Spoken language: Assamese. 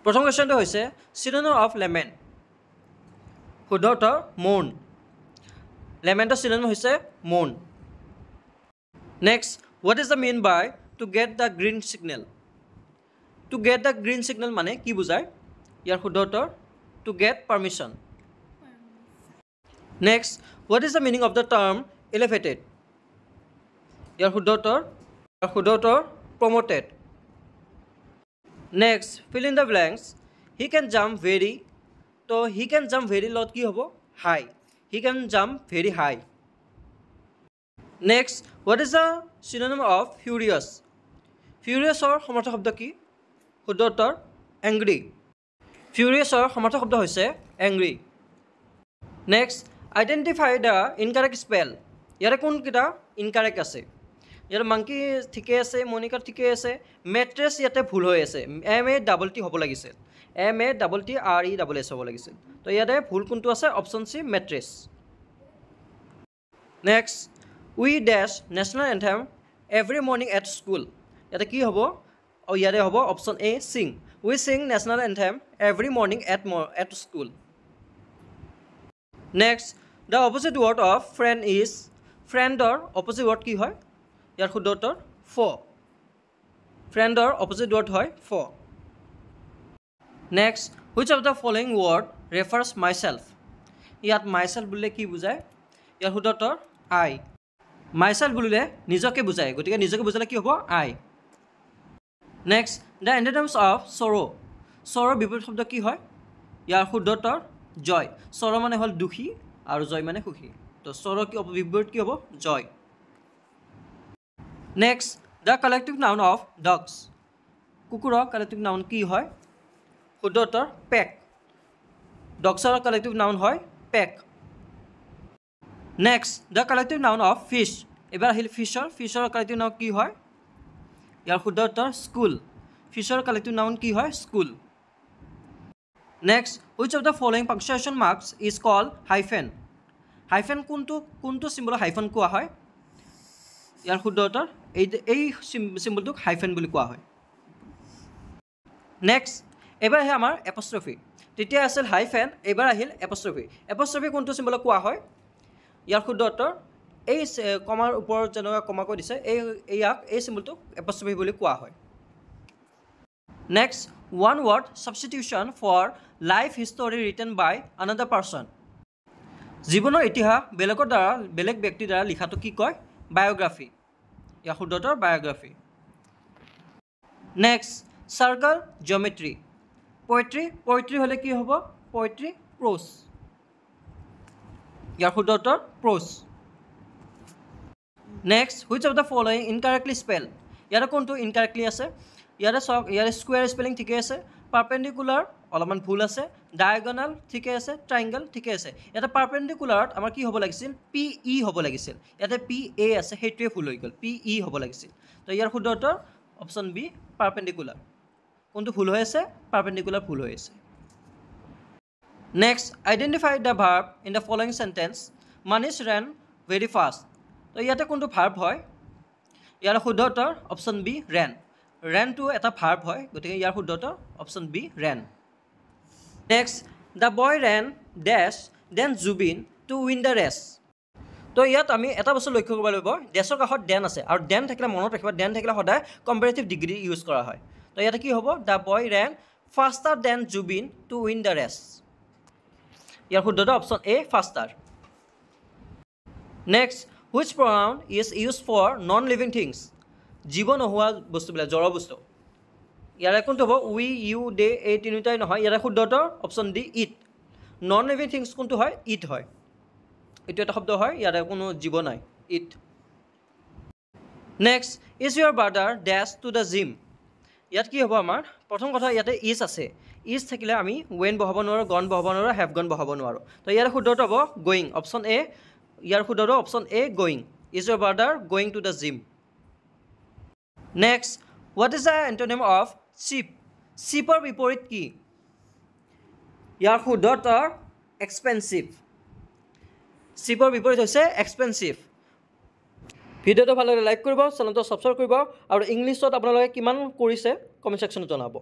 প্ৰথম কোৱেশ্চনটো হৈছে চিনোনিম অফ লেমন শুদ্ধ উত্তৰ মৌন লেমনটোৰ চিনোনিম হৈছে মৌন next what is the mean by to get the green signal to get the green signal মানে কি বুজায় ইয়াৰ শুদ্ধ উত্তৰ to get permission next what is the meaning of the term elevated ইয়াৰ শুদ্ধ উত্তৰ promoted next fill in the blanks he can jump very তো হি কেন জাম্প ভেৰি লগত কি হ'ব high he can jump very high next what is the চিনোনিম of furious ফিউৰিয়াছৰ সমাৰ্থক শব্দ কি শুদ্ধ উত্তৰ এংগ্ৰি ফিউৰিয়াছৰ সমাৰ্থক শব্দ হৈছে angry next identify the incorrect spell ইয়াৰে কোনকেইটা ইনকাৰেক্ট আছে ইয়াৰ মাংকি ঠিকে আছে মনিকাৰ ঠিকে আছে মেট্ৰেছ ইয়াতে ভুল হৈ আছে MATT হ'ব লাগিছিল MATTRESS হ'ব লাগিছিল তো ইয়াতে ভুল কোনটো আছে অপশ্যন চি মেট্ৰেছ next we does national anthem every morning at school ইয়াতে কি হ'ব ইয়াতে হ'ব option A sing we sing national anthem every morning at school next the opposite word of friend is ফ্ৰেণ্ডৰ অপজিট ৱৰ্ড কি হয় ইয়াৰ শুদ্ধ উত্তৰ ফ ফ্ৰেণ্ডৰ অপজিট ৱৰ্ড হয় ফ next which of the following word refers myself ইয়াত মাইছেল্ফ বুলিলে কি বুজায় ইয়াৰ শুদ্ধ উত্তৰ আই মাইছেল্ফ বুলিলে নিজকে বুজায় গতিকে নিজকে বুজালে কি হ'ব আই নেক্সট দ্য এণ্টিনিমছ অফ চৰৰ বিপৰীত শব্দ কি হয় ইয়াৰ শুদ্ধ উত্তৰ জয় চৰ মানে হ'ল দুখী আৰু জয় মানে সুখী তো চৰৰ কি বিপৰীত কি হ'ব joy next the collective noun of dogs কুকুৰৰ কালেক্টিভ নাউন কি হয় শুদ্ধ উত্তৰ পেক ডগছৰ কালেক্টিভ নাউন হয় pack next the collective noun of fish এবাৰ আহিল ফিছৰ কালেক্টিভ নাউন কি হয় ইয়াৰ শুদ্ধ উত্তৰ স্কুল ফিছৰ কালেক্টিভ নাউন কি হয় school next which of the following punctuation marks is called hyphen hyphen কোনটো চিম্বলক হাইফেন কোৱা হয় ইয়াৰ শুদ্ধ উত্তৰ এই চিম্বলটোক হাইফেন বুলি কোৱা হয় নেক্সট এবাৰ আহে আমাৰ এপষ্ট্ৰফি তেতিয়া আছিল হাইফেন এবাৰ আহিল এপষ্ট্ৰফি কোনটো চিম্বলক কোৱা হয় ইয়াৰ শুদ্ধ উত্তৰ এই কমাৰ ওপৰত যেনেকুৱা কমা কৈ দিছে এই চিম্বলটোক এপষ্ট্ৰফি বুলি কোৱা হয় next one word substitution for life history written by another person জীৱনৰ ইতিহাস বেলেগ ব্যক্তিৰ দ্বাৰা লিখাটো কি কয় বায়োগ্ৰাফি ইয়াৰ শুদ্ধ উত্তৰ biography next circle geometry poetry হ'লে কি হ'ব পয়েট্ৰি প্ৰোজ ইয়াৰ শুদ্ধ উত্তৰ prose next which of the following incorrectly spell ইয়াতে কোনটো ইনকাৰেক্টলি আছে ইয়াতে চাওক ইয়াতে স্কুৱেৰ স্পেলিং ঠিকে আছে পাৰ্পেণ্ডিকুলাৰ অলপমান ভুল আছে ডায়াগনাল ঠিকে আছে ট্ৰাইংগল ঠিকে আছে ইয়াতে পাৰ্পেণ্ডিকুলাৰত আমাৰ কি হ'ব লাগিছিল PE হ'ব লাগিছিল ইয়াতে PA আছে সেইটোৱে ভুল হৈ গ'ল PE হ'ব লাগিছিল তো ইয়াৰ শুদ্ধ উত্তৰ অপশ্যন বি পাৰ্পেণ্ডিকুলাৰ কোনটো ভুল হৈ আছে পাৰ্পেণ্ডিকুলাৰ ভুল হৈ আছে next identify the verb in the following sentence Manish ran very fast তো ইয়াতে কোনটো ভাৰ্ব হয় ইয়াৰ শুদ্ধ উত্তৰ অপশ্যন বি ৰেনটো এটা ভাৰ্ব হয় গতিকে ইয়াৰ শুদ্ধ উত্তৰ option B ran next the boy ran ডেছ than Zubin to win the race তো ইয়াত আমি এটা বস্তু লক্ষ্য কৰিব লাগিব ডেছৰ কাষত দেন আছে আৰু দেন থাকিলে মনত ৰাখিবা দেন থাকিলে সদায় কম্পেৰেটিভ ডিগ্ৰী ইউজ কৰা হয় তো ইয়াতে কি হ'ব the boy ran faster than Zubin to win the race ইয়াৰ শুদ্ধ উত্তৰ option A faster next which pronoun is use for non living things জীৱ নোহোৱা বস্তুবিলাক জড় বস্তু ইয়াৰে কোনটো হ'ব উই ইউ দে এই তিনিটাই নহয় ইয়াৰে শুদ্ধ উত্তৰ option D it non living things কোনটো হয় ইট হয় এইটো এটা শব্দ হয় ইয়াৰে কোনো জীৱ নাই it next is your brother does to the gym ইয়াত কি হ'ব আমাৰ প্ৰথম কথা ইয়াতে ইজ আছে ইজ থাকিলে আমি ৱেন বহাব নোৱাৰোঁ গন বহাব নোৱাৰোঁ হেভ গন বহাব নোৱাৰোঁ তো ইয়াৰ শুদ্ধ উত্তৰ হ'ব গ'য়িং অপশ্যন এ ইয়াৰ শুদ্ধ উত্তৰ option A going is your brother going to the gym next what is the antonym of cheaper বিপৰীত কি ইয়াৰ শুদ্ধ উত্তৰ এক্সপেনচিভ চিপৰ বিপৰীত হৈছে এক্সপেনচিভ ভিডিঅ'টো ভাল লাগিলে লাইক কৰিব চেনেলটো ছাবস্ক্ৰাইব কৰিব আৰু ইংলিছত আপোনালোকে কিমান কৰিছে কমেণ্ট ছেকশ্যনত জনাব